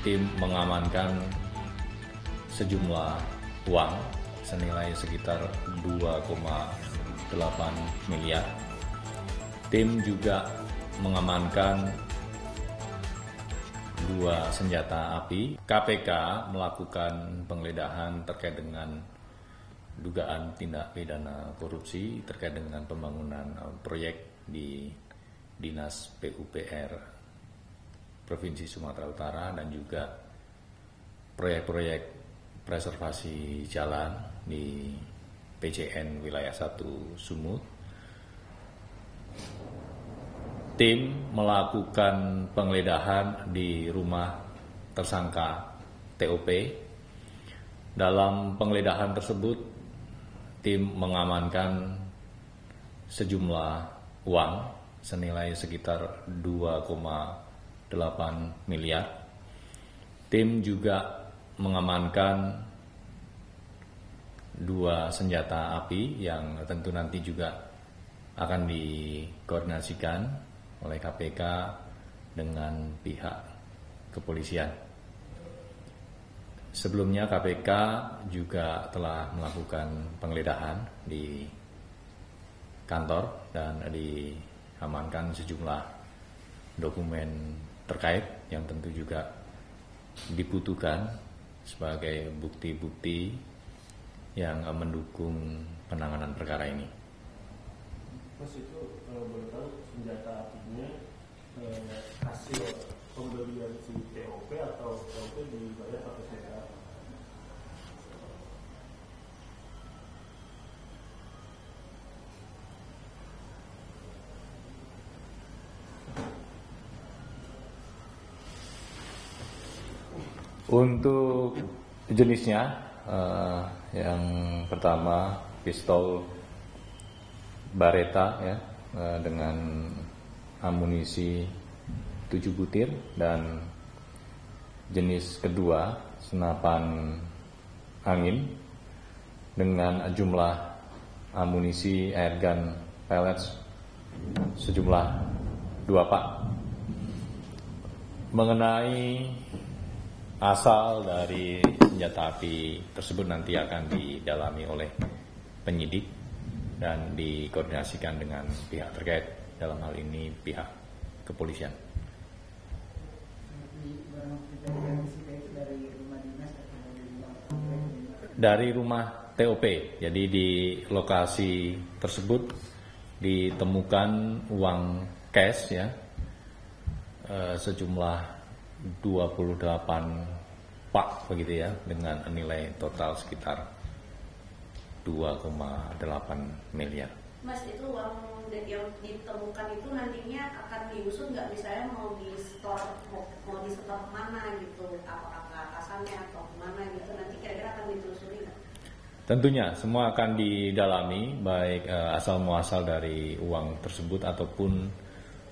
tim mengamankan sejumlah uang senilai sekitar 2,8 miliar. Tim juga mengamankan 2 senjata api. KPK melakukan penggeledahan terkait dengan dugaan tindak pidana korupsi terkait dengan pembangunan proyek di Dinas PUPR Provinsi Sumatera Utara dan juga proyek-proyek preservasi jalan di PJN Wilayah 1 Sumut. Tim melakukan penggeledahan di rumah tersangka TOP. Dalam penggeledahan tersebut, tim mengamankan sejumlah uang senilai sekitar 2,8 miliar. Tim juga mengamankan 2 senjata api yang tentu nanti juga akan dikoordinasikan oleh KPK dengan pihak kepolisian. Sebelumnya KPK juga telah melakukan penggeledahan di kantor dan diamankan sejumlah dokumen terkait yang tentu juga dibutuhkan sebagai bukti-bukti yang mendukung penanganan perkara ini. Mas, itu boleh tahu senjata apinya hasil pembelian si TOP atau TOP dibayar pakai senjata apa? Untuk jenisnya, yang pertama pistol Baretta ya, dengan amunisi 7 butir, dan jenis kedua senapan angin dengan jumlah amunisi airgun pellets sejumlah 2 pak. Mengenai asal dari senjata api tersebut nanti akan didalami oleh penyidik dan dikoordinasikan dengan pihak terkait, dalam hal ini pihak kepolisian. Dari rumah TOP, jadi di lokasi tersebut ditemukan uang cash ya, sejumlah 28 pak begitu ya, dengan nilai total sekitar 2,8 miliar. Mas, itu uang yang ditemukan itu nantinya akan diusut nggak, misalnya mau di store kemana gitu, apakah ke atasannya atau kemana gitu, nanti kira-kira akan ditelusuri nggak? Tentunya semua akan didalami, baik asal muasal dari uang tersebut ataupun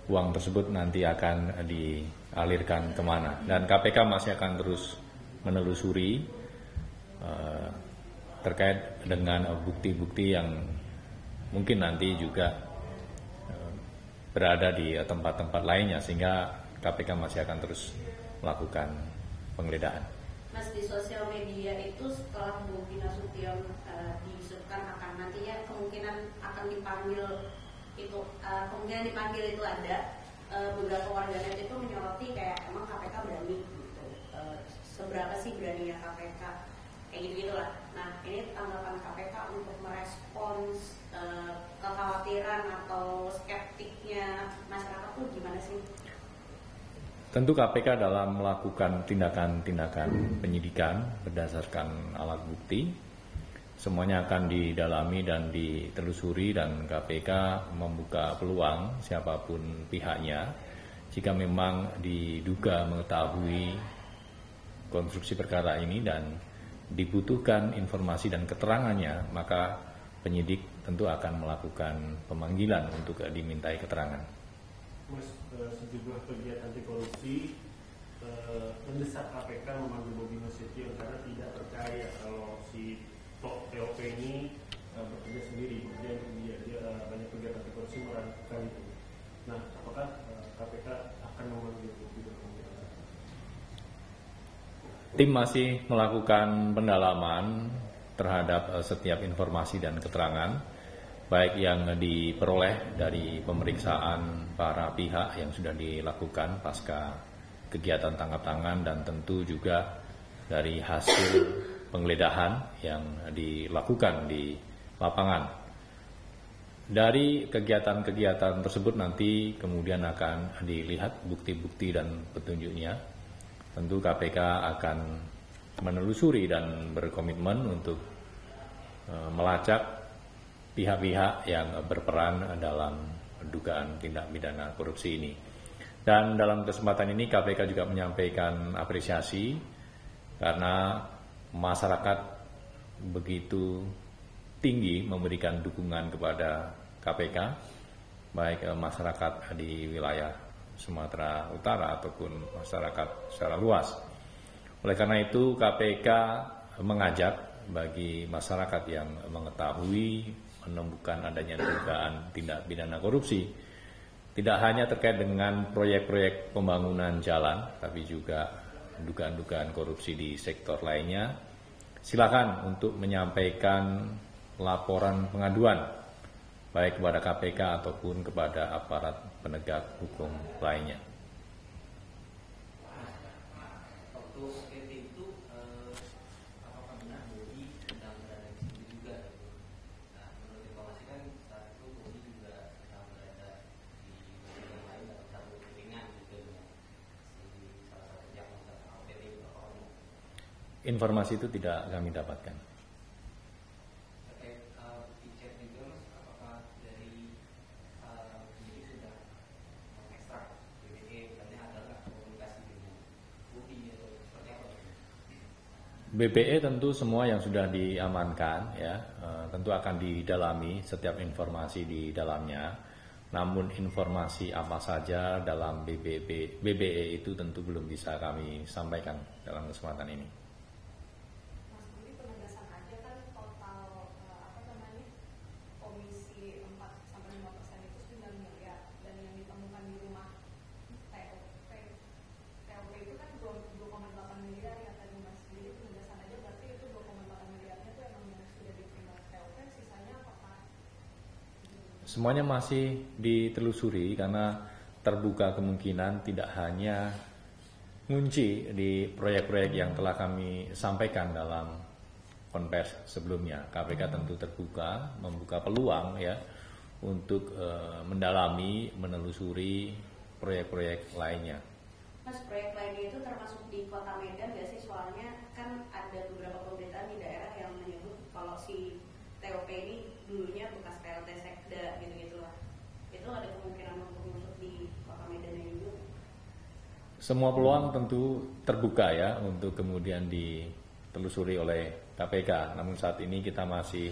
uang tersebut nanti akan dialirkan kemana, dan KPK masih akan terus menelusuri terkait dengan bukti-bukti yang mungkin nanti juga berada di tempat-tempat lainnya, sehingga KPK masih akan terus melakukan penggeledahan. Mas, di sosial media itu setelah Bobi Nasution diisupkan akan nantinya kemungkinan akan dipanggil itu, kemungkinan dipanggil itu ada, beberapa warganet itu menyoroti kayak emang KPK berani gitu, seberapa sih beraninya KPK kayak gitu-gitulah. Nah, ini tanggapan KPK untuk merespons kekhawatiran atau skeptiknya masyarakat tuh gimana sih? Tentu KPK dalam melakukan tindakan-tindakan penyidikan berdasarkan alat bukti, semuanya akan didalami dan ditelusuri, dan KPK membuka peluang siapapun pihaknya jika memang diduga mengetahui konstruksi perkara ini dan dibutuhkan informasi dan keterangannya, maka penyidik tentu akan melakukan pemanggilan untuk dimintai keterangan. Mas, sejumlah pegiat anti korupsi mendesak KPK memanggil Bobi Nasution karena tidak percaya kalau si TOP ini bekerja sendiri, kemudian dia banyak pegiat anti korupsi meragukan itu. Nah, apakah KPK akan memanggil Bobi? Tim masih melakukan pendalaman terhadap setiap informasi dan keterangan, baik yang diperoleh dari pemeriksaan para pihak yang sudah dilakukan pasca kegiatan tangkap tangan, dan tentu juga dari hasil penggeledahan yang dilakukan di lapangan. Dari kegiatan-kegiatan tersebut nanti kemudian akan dilihat bukti-bukti dan petunjuknya. Tentu KPK akan menelusuri dan berkomitmen untuk melacak pihak-pihak yang berperan dalam dugaan tindak pidana korupsi ini. Dan dalam kesempatan ini KPK juga menyampaikan apresiasi karena masyarakat begitu tinggi memberikan dukungan kepada KPK, baik masyarakat di wilayah Sumatera Utara ataupun masyarakat secara luas. Oleh karena itu KPK mengajak bagi masyarakat yang mengetahui, menemukan adanya dugaan tindak pidana korupsi, tidak hanya terkait dengan proyek-proyek pembangunan jalan, tapi juga dugaan-dugaan korupsi di sektor lainnya, silakan untuk menyampaikan laporan pengaduan baik kepada KPK ataupun kepada aparat penegak hukum lainnya. Waktu PT itu, apakah benar Bobi sedang berada di situ juga? Nah, menurut informasi kan saat itu Bobi juga sedang berada di bagian lain dalam satu ringan gitu dengan si salah satu yang mengatakan PT itu orang. Informasi itu tidak kami dapatkan. BPE tentu semua yang sudah diamankan ya, tentu akan didalami setiap informasi di dalamnya. Namun informasi apa saja dalam BPE itu tentu belum bisa kami sampaikan dalam kesempatan ini. Mas Budi, penegasan aja kan total komisi 4-5% itu 9 miliar, dan yang ditemukan di rumah TOP itu kan 2,8 miliar ya tadi Mas. Jadi penegasan aja berarti itu 2,8 miliarnya itu emang yang sudah diterima TOP, sisanya apakah? Semuanya masih ditelusuri karena terbuka kemungkinan tidak hanya ngunci di proyek-proyek yang telah kami sampaikan dalam konvers sebelumnya. KPK tentu terbuka, membuka peluang ya untuk mendalami, menelusuri proyek-proyek lainnya. Mas, proyek lainnya itu termasuk di Kota Medan nggak sih? Soalnya kan ada beberapa pemberitaan di daerah yang menyebut kalau si TOP ini dulunya bekas PLT Sekda gitu-gitu lah. Itu ada kemungkinan untuk masuk di Kota Medan juga? Semua peluang tentu terbuka ya untuk kemudian ditelusuri oleh KPK. Namun saat ini kita masih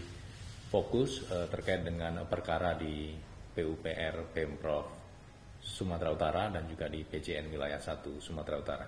fokus terkait dengan perkara di PUPR Pemprov Sumatera Utara dan juga di PJN Wilayah 1 Sumatera Utara.